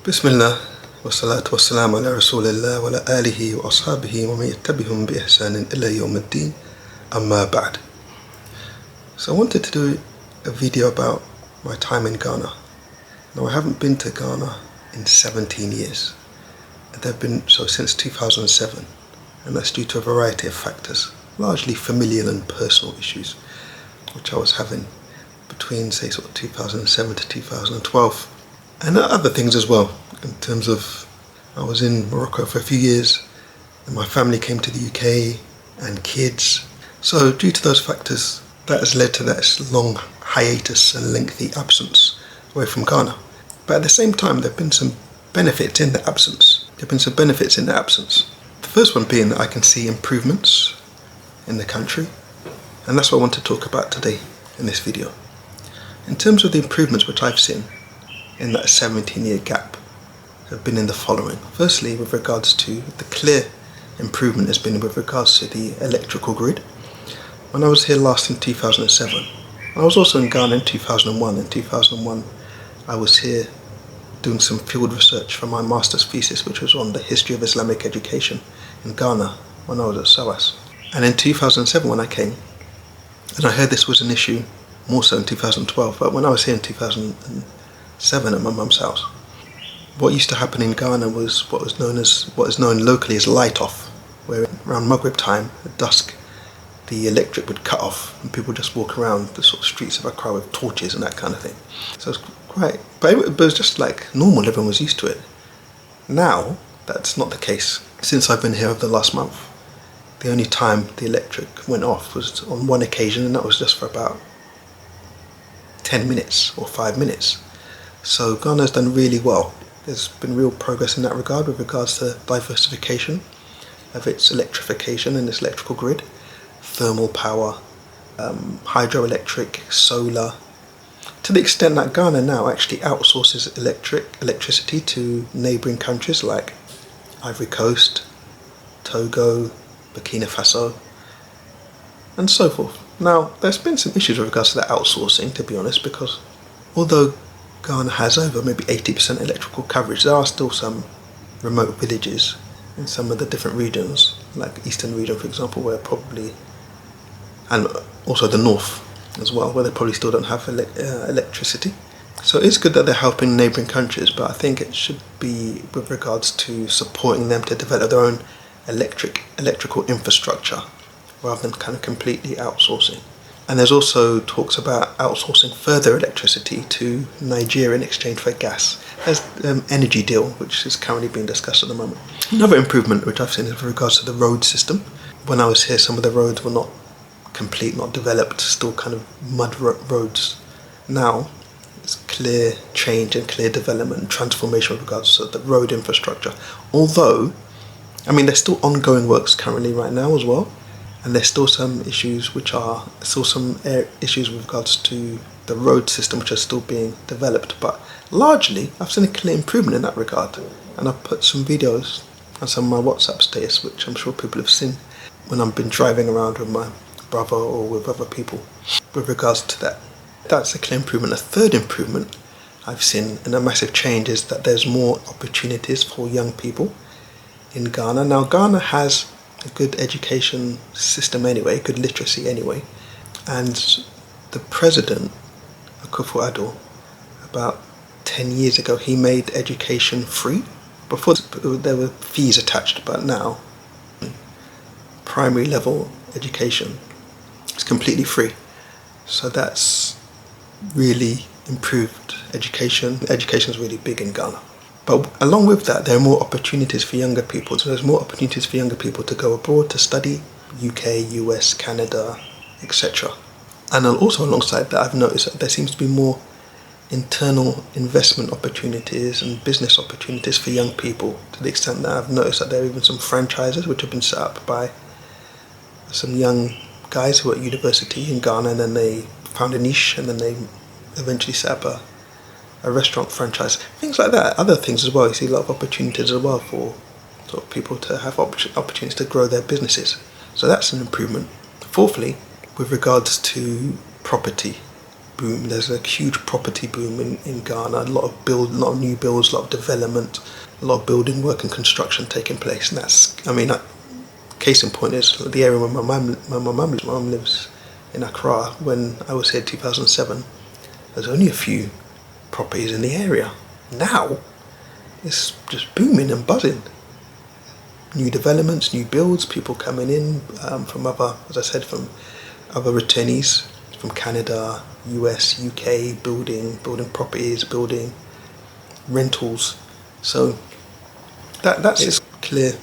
Bismillah, wassalatu wassalamu ala rasulillah wa ala alihi wa ashabihi wa man yattabihum bi ihsanin ila yawmiddin, amma ba'd. So I wanted to do a video about my time in Ghana. Now, I haven't been to Ghana in 17 years. They've been so since 2007, and that's due to a variety of factors, largely familial and personal issues, which I was having between, say, sort of 2007 to 2012. And other things as well, in terms of I was in Morocco for a few years, and my family came to the UK, and kids. So due to those factors, that has led to that long hiatus and lengthy absence away from Ghana. But at the same time, there have been some benefits in the absence. The first one being that I can see improvements in the country, and that's what I want to talk about today in this video. In terms of the improvements which I've seen in that 17-year gap, have been in the following. Firstly, with regards to the clear improvement has been with regards to the electrical grid. When I was here last in 2007, I was also in Ghana in 2001. In 2001, I was here doing some field research for my master's thesis, which was on the history of Islamic education in Ghana when I was at SOAS. And in 2007 when I came, and I heard this was an issue more so in 2012, but when I was here in 2007 at my mum's house, what used to happen in Ghana was what is known locally as light off, where around Maghrib time, at dusk, the electric would cut off and people just walk around the sort of streets of Accra with torches and that kind of thing. So it's quite, but it was just like normal, everyone was used to it. Now, that's not the case. Since I've been here over the last month, the only time the electric went off was on one occasion, and that was just for about 10 minutes or 5 minutes. So Ghana's done really well. There's been real progress in that regard with regards to diversification of its electrification and its electrical grid, thermal power, hydroelectric, solar, to the extent that Ghana now actually outsources electricity to neighbouring countries like Ivory Coast, Togo, Burkina Faso, and so forth. Now, there's been some issues with regards to that outsourcing, to be honest, because although Ghana has over maybe 80% electrical coverage, there are still some remote villages in some of the different regions, like Eastern region, for example, where probably, and also the North as well, where they probably still don't have electricity. So it's good that they're helping neighbouring countries, but I think it should be with regards to supporting them to develop their own electrical infrastructure, rather than kind of completely outsourcing. And there's also talks about outsourcing further electricity to Nigeria in exchange for gas. There's an energy deal which is currently being discussed at the moment. Another improvement which I've seen is with regards to the road system. When I was here, some of the roads were not complete, not developed, still kind of mud roads. Now it's clear change and clear development and transformation with regards to the road infrastructure. Although, I mean, there's still ongoing works currently right now as well. And there's still some issues issues with regards to the road system which are still being developed. But largely, I've seen a clear improvement in that regard. And I've put some videos on some of my WhatsApp status, which I'm sure people have seen when I've been driving around with my brother or with other people with regards to that. That's a clear improvement. A third improvement I've seen, and a massive change, is that there's more opportunities for young people in Ghana. Now, Ghana has a good education system anyway, good literacy anyway, and the president, Akufo-Addo, about 10 years ago, he made education free. Before there were fees attached, but now primary level education is completely free. So that's really improved education. Education is really big in Ghana. But along with that, there are more opportunities for younger people. So there's more opportunities for younger people to go abroad to study, UK, US, Canada, etc. And also alongside that, I've noticed that there seems to be more internal investment opportunities and business opportunities for young people, to the extent that I've noticed that there are even some franchises which have been set up by some young guys who are at university in Ghana, and then they found a niche, and then they eventually set up a restaurant franchise, things like that. Other things as well, you see a lot of opportunities as well for sort of people to have opportunities to grow their businesses. So that's an improvement. Fourthly, with regards to property, boom. There's a huge property boom in Ghana. A lot of new builds, a lot of development, a lot of building work and construction taking place. And that's, case in point is the area where my mum lives in Accra. When I was here in 2007, there's only a few properties in the area. Now, it's just booming and buzzing. New developments, new builds, people coming in from other, as I said, from other returnees from Canada, US, UK, building properties, building rentals. So that's clear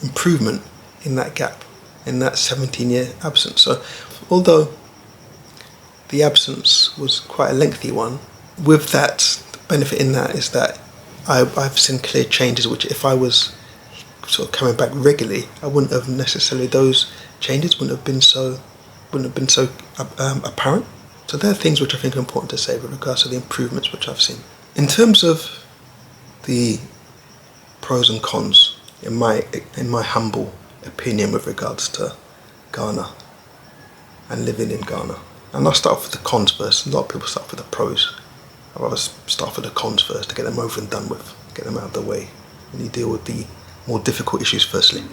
improvement in that gap, in that 17-year absence. So although the absence was quite a lengthy one, with that, the benefit in that is that I've seen clear changes, which if I was sort of coming back regularly, I wouldn't have necessarily, those changes wouldn't have been so apparent. So there are things which I think are important to say with regards to the improvements which I've seen. In terms of the pros and cons, in my humble opinion, with regards to Ghana and living in Ghana, and I'll start off with the cons first. A lot of people start with the pros. I'd rather start with the cons first to get them over and done with, get them out of the way, and you deal with the more difficult issues firstly.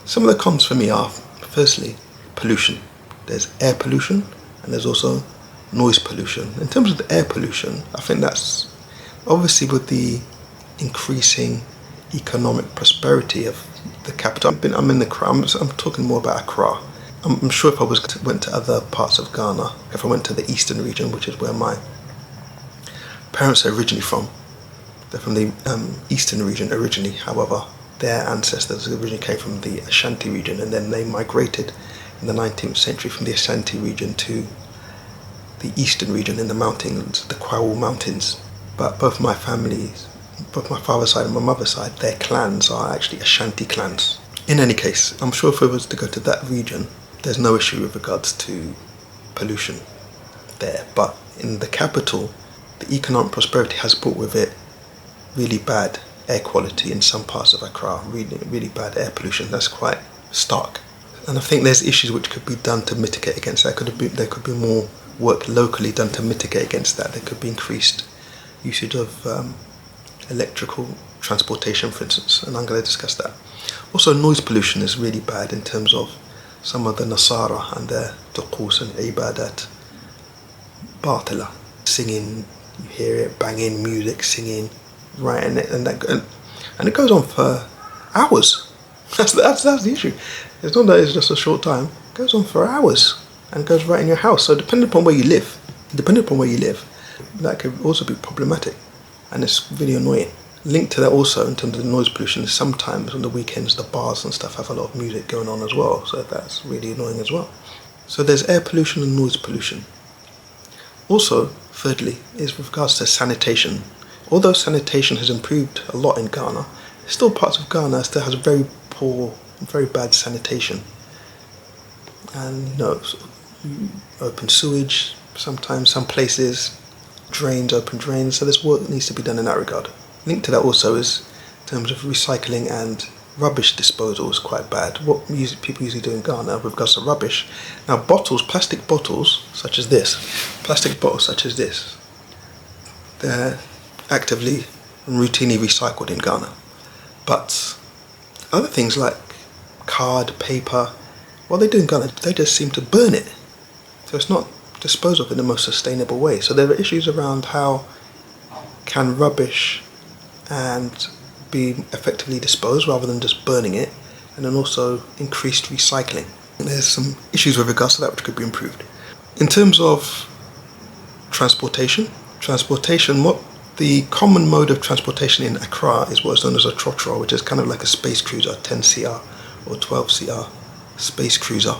Some of the cons for me are, firstly, pollution. There's air pollution and there's also noise pollution. In terms of the air pollution, I think that's obviously with the increasing economic prosperity of the capital. I'm talking more about Accra. I'm sure if I went to other parts of Ghana, if I went to the eastern region, which is where my parents are originally from, they're from the eastern region originally. However, their ancestors originally came from the Ashanti region, and then they migrated in the 19th century from the Ashanti region to the eastern region in the mountains, the Kwao Mountains. But both my families, both my father's side and my mother's side, their clans are actually Ashanti clans. In any case, I'm sure if I was to go to that region, there's no issue with regards to pollution there. But in the capital, the economic prosperity has brought with it really bad air quality in some parts of Accra, really bad air pollution. That's quite stark. And I think there's issues which could be done to mitigate against that. There could be more work locally done to mitigate against that. There could be increased usage of electrical transportation, for instance, and I'm going to discuss that. Also, noise pollution is really bad in terms of some of the Nasara and their tuqus and ibadat, batila, singing, you hear it, banging, music, singing, right, and it goes on for hours. That's the issue. It's not that it's just a short time. It goes on for hours and goes right in your house. So depending upon where you live, that could also be problematic, and it's really annoying. Linked to that also in terms of the noise pollution, sometimes on the weekends the bars and stuff have a lot of music going on as well, so that's really annoying as well. So there's air pollution and noise pollution. Also, thirdly, is with regards to sanitation. Although sanitation has improved a lot in Ghana, there's still parts of Ghana still has very poor, very bad sanitation. And open sewage, sometimes some places, open drains, so there's work that needs to be done in that regard. Linked to that also is in terms of recycling and rubbish disposal is quite bad. What people usually do in Ghana with regards to rubbish. Now plastic bottles such as this, they're actively and routinely recycled in Ghana. But other things like card, paper, what they do in Ghana, they just seem to burn it. So it's not disposed of in the most sustainable way. So there are issues around how can rubbish and be effectively disposed rather than just burning it, and then also increased recycling. And there's some issues with regards to that which could be improved. In terms of transportation, what the common mode of transportation in Accra is what's known as a trotro, which is kind of like a space cruiser, 10 CR or 12 CR space cruiser,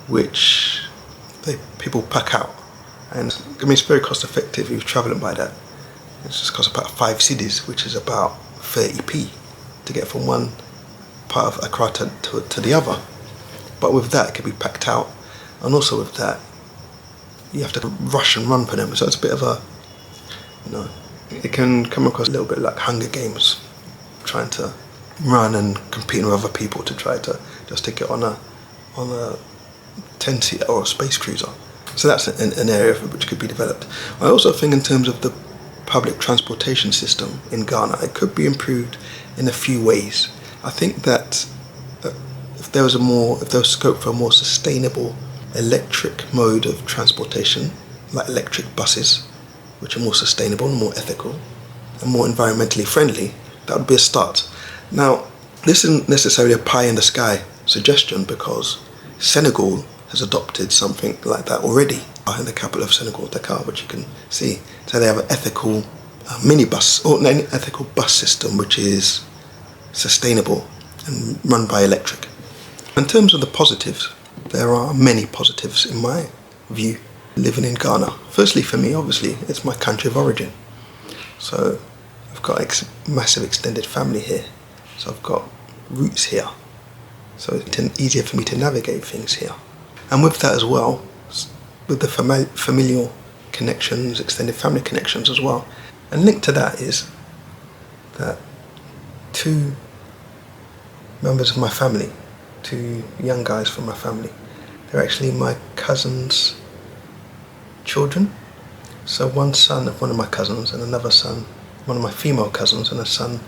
which people pack out. And it's very cost effective if you're travelling by that. It just costs about 5 cedis, which is about 30p to get from one part of Accra to the other. But with that, it can be packed out, and also with that, you have to rush and run for them. So it's a bit of a, it can come across a little bit like Hunger Games, trying to run and compete with other people to try to just get on a 10 seater or a space cruiser. So that's an area which could be developed. I also think in terms of the public transportation system in Ghana, it could be improved in a few ways. I think that if there was scope for a more sustainable electric mode of transportation, like electric buses, which are more sustainable and more ethical and more environmentally friendly, that would be a start. Now, this isn't necessarily a pie in the sky suggestion, because Senegal has adopted something like that already in the capital of Senegal, Dakar, which you can see. So they have an ethical minibus, or an ethical bus system, which is sustainable and run by electric. In terms of the positives, there are many positives in my view living in Ghana. Firstly, for me, obviously, it's my country of origin. So I've got massive extended family here. So I've got roots here. So it's easier for me to navigate things here. And with that as well, with the familial connections, extended family connections as well. And linked to that is that 2 members of my family, 2 young guys from my family, they're actually my cousin's children. So one son of one of my cousins and another son, one of my female cousins, and a son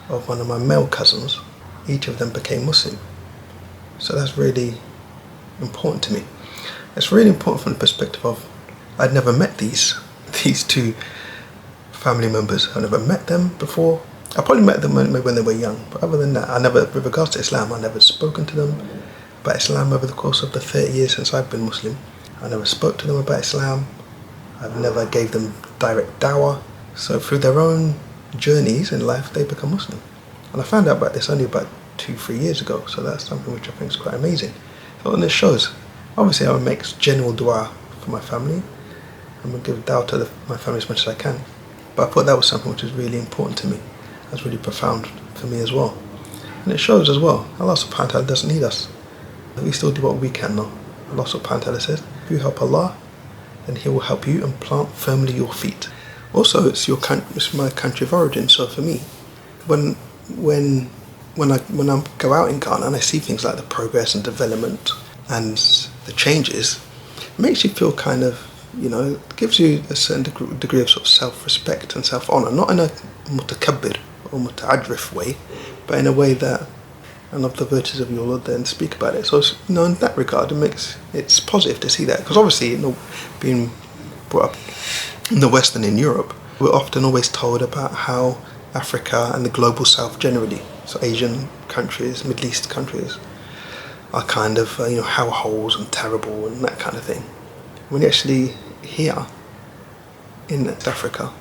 of one of my male cousins, each of them became Muslim. So that's really important to me. It's really important from the perspective of I'd never met these 2 family members. I've never met them before. I probably met them when they were young, but other than that, with regards to Islam, I've never spoken to them about Islam over the course of the 30 years since I've been Muslim. I never spoke to them about Islam. I've never gave them direct dawah. So through their own journeys in life, they become Muslim. And I found out about this only about 2-3 years ago, so that's something which I think is quite amazing. So, and it shows, obviously I will make general dua for my family, and will give dawah to my family as much as I can. But I thought that was something which is really important to me. That's really profound for me as well. And it shows as well, Allah subhanahu wa ta'ala doesn't need us. We still do what we can now. Allah subhanahu wa ta'ala says, if you help Allah, then He will help you and plant firmly your feet. Also, it's my country of origin, so for me, when I go out in Ghana and I see things like the progress and development and the changes, it makes you feel kind of, it gives you a certain degree of sort of self-respect and self-honour, not in a mutakabbir or muta'adrif way, but in a way that I love the virtues of your Lord there and speak about it. So, in that regard, it's positive to see that, because obviously, being brought up in the West and in Europe, we're often always told about how Africa and the global South generally, so Asian countries, Middle East countries, are kind of hellholes and terrible and that kind of thing. When you're actually here in Africa,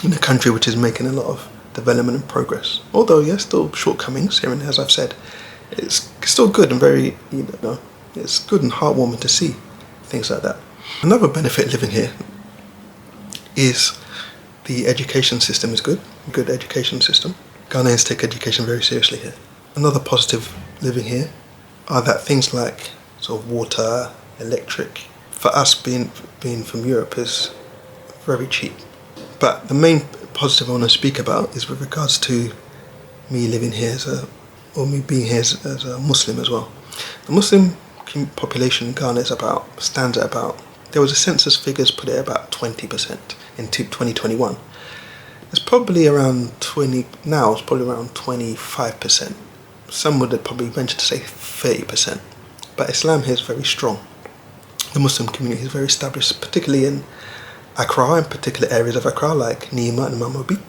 in a country which is making a lot of development and progress, although yes, still shortcomings here and there, as I've said, it's still good and very, it's good and heartwarming to see things like that. Another benefit living here is the education system is good education system. Ghanaians take education very seriously here. Another positive living here are that things like sort of water, electric, for us being from Europe, is very cheap. But the main positive I want to speak about is with regards to me living here me being here as a Muslim as well. The Muslim population in Ghana stands at about, there was a census figures put it at about 20% in 2021. It's probably around 25%. Some would probably venture to say 30%. But Islam here is very strong. The Muslim community is very established, particularly in Accra, in particular areas of Accra like Nima and Mamobi.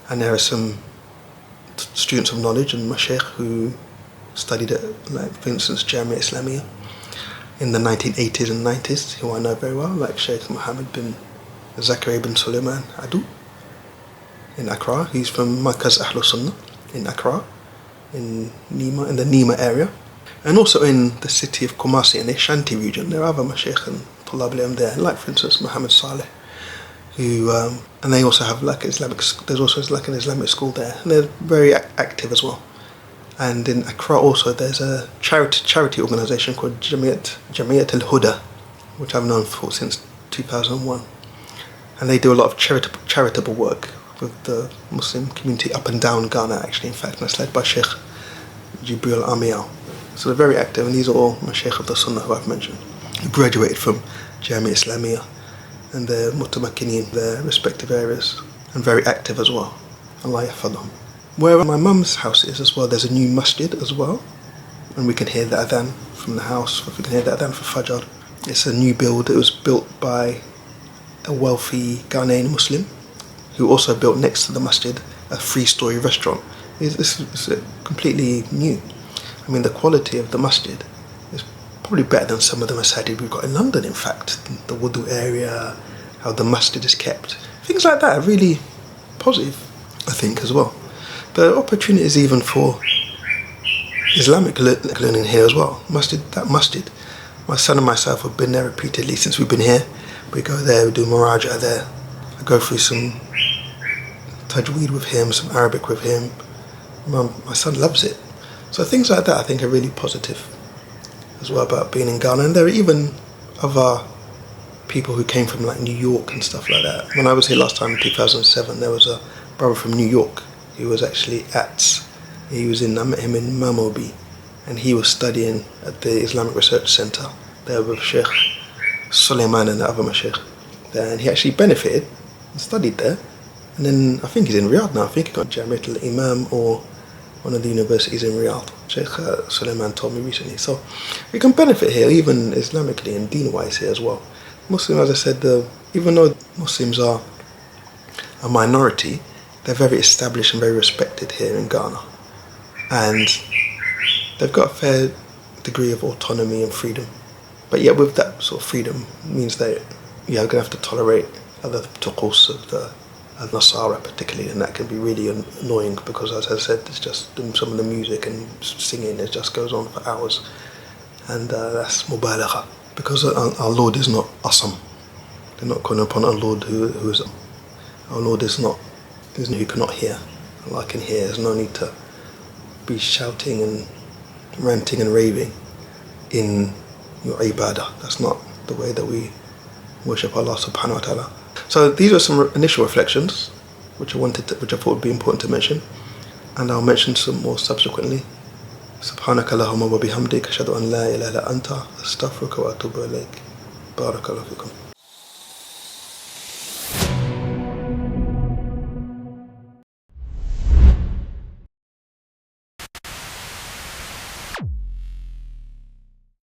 And there are some students of knowledge and mashaykh who studied at, like, for instance, Jamia Islamiyah in the 1980s and 90s, who I know very well, like Sheikh Mohammed bin Zakaria bin Suleiman Adu in Accra. He's from Markaz Ahlus Sunnah in Accra, in the Nima area. And also in the city of Kumasi in the Ashanti region, there are other mashaykh and tulab al-ilm there, like for instance Muhammad Saleh, who and they also have like there's also like an Islamic school there, and they're very active as well. And in Accra also there's a charity organisation called Jamiat al-Huda, which I've known for since 2001, and they do a lot of charitable work with the Muslim community up and down Ghana, actually, in fact, and it's led by Sheikh Jibril Amial. So they're very active, and these are all mashaykh of the Sunnah who I've mentioned. who graduated from Jamia Islamiyah, and they're mutamakini in their respective areas and very active as well. Allah yahfadhum. Where my mum's house is as well, there's a new masjid as well, and we can hear the adhan from the house. We can hear the adhan for Fajr. It's a new build. It was built by a wealthy Ghanaian Muslim who also built next to the masjid a 3-story restaurant. It's completely new. I mean, the quality of the masjid is probably better than some of the masajid we've got in London, in fact. The wudu area, how the masjid is kept. Things like that are really positive, I think, as well. But opportunities even for Islamic learning here as well. That masjid. My son and myself have been there repeatedly since we've been here. We go there, we do muraja there. I go through some tajweed with him, some Arabic with him. My son loves it. So things like that I think are really positive as well about being in Ghana. And there are even other people who came from like New York and stuff like that. When I was here last time in 2007, there was a brother from New York who was actually I met him in Mamobi, and he was studying at the Islamic Research Center there with Sheikh Suleiman and the other Mashaykh there, and he actually benefited and studied there. And then I think he's in Riyadh now. I think he got Jamiat al-Imam or one of the universities in Riyadh. Sheikh Suleiman told me recently. So we can benefit here, even Islamically and deen-wise here as well. Muslims, as I said, even though Muslims are a minority, they're very established and very respected here in Ghana. And they've got a fair degree of autonomy and freedom. But yet with that sort of freedom means that you're going to have to tolerate other tuqus of the Nasara particularly, and that can be really annoying because, as I said, it's just some of the music and singing, it just goes on for hours. And that's mubalagha. Because our Lord is not asam. They're not calling upon our Lord who is... Our Lord is not... who cannot hear. Allah can hear. There's no need to be shouting and ranting and raving in your ibadah. That's not the way that we worship Allah subhanahu wa ta'ala. So these are some initial reflections which I thought would be important to mention, and I'll mention some more subsequently. Subhanaka Allahumma wa bihamdika ashhadu an la ilaha illa anta astaghfiruka wa atubu ilayk. Barakallahu fikum.